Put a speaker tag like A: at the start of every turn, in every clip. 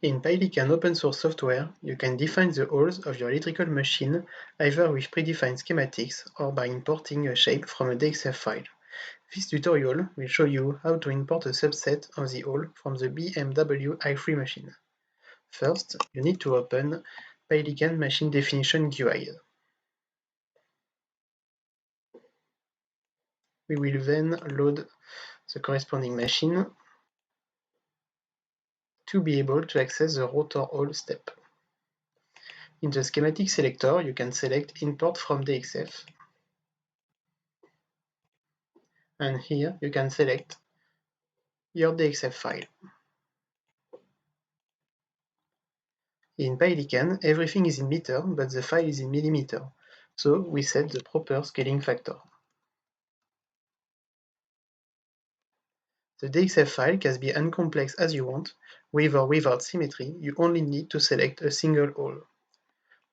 A: In Pelican open source software, you can define the holes of your electrical machine either with predefined schematics or by importing a shape from a DXF file. This tutorial will show you how to import a subset of the hole from the BMW i3 machine. First, you need to open Pelican Machine Definition GUI. We will then load the corresponding machine to be able to access the rotor hole step. In the schematic selector, you can select Import from DXF, and here you can select your DXF file. In Pelican, everything is in meter, but the file is in millimeter, so we set the proper scaling factor. The DXF file can be uncomplex as you want. With or without symmetry, you only need to select a single hole.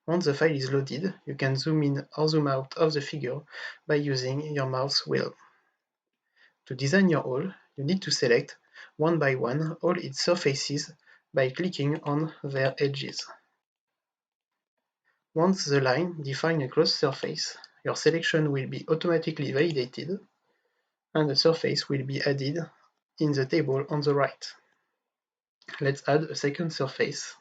A: Once the file is loaded, you can zoom in or zoom out of the figure by using your mouse wheel. To design your hole, you need to select one by one all its surfaces by clicking on their edges. Once the line defines a closed surface, your selection will be automatically validated, and a surface will be added in the table on the right. Let's add a second surface.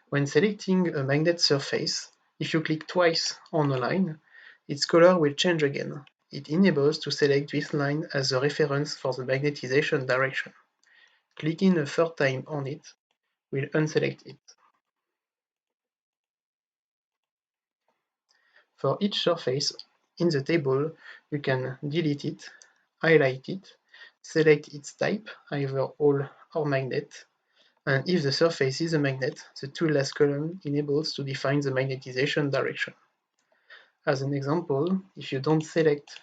A: When selecting a magnet surface, if you click twice on a line, its color will change again. It enables to select this line as a reference for the magnetization direction. Clicking a third time on it will unselect it. For each surface in the table, you can delete it, highlight it, select its type, either hole or magnet, and if the surface is a magnet, the two last columns enables to define the magnetization direction. As an example, if you don't select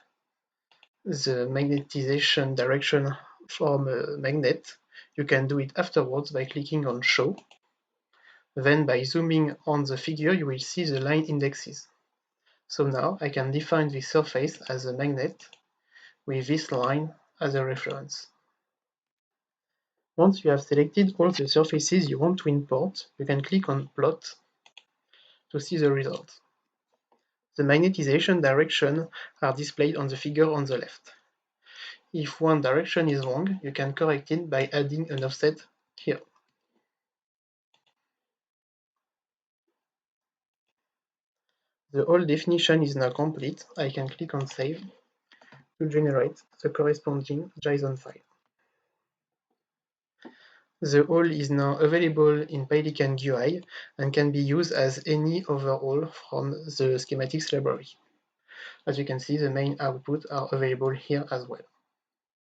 A: the magnetization direction from a magnet, you can do it afterwards by clicking on Show. Then by zooming on the figure, you will see the line indexes. So now I can define this surface as a magnet with this line as a reference. Once you have selected all the surfaces you want to import, you can click on Plot to see the result. The magnetization directions are displayed on the figure on the left. If one direction is wrong, you can correct it by adding an offset here. The whole definition is now complete. I can click on Save to generate the corresponding JSON file. The hole is now available in Pelican GUI and can be used as any other hole from the schematics library. As you can see, the main outputs are available here as well.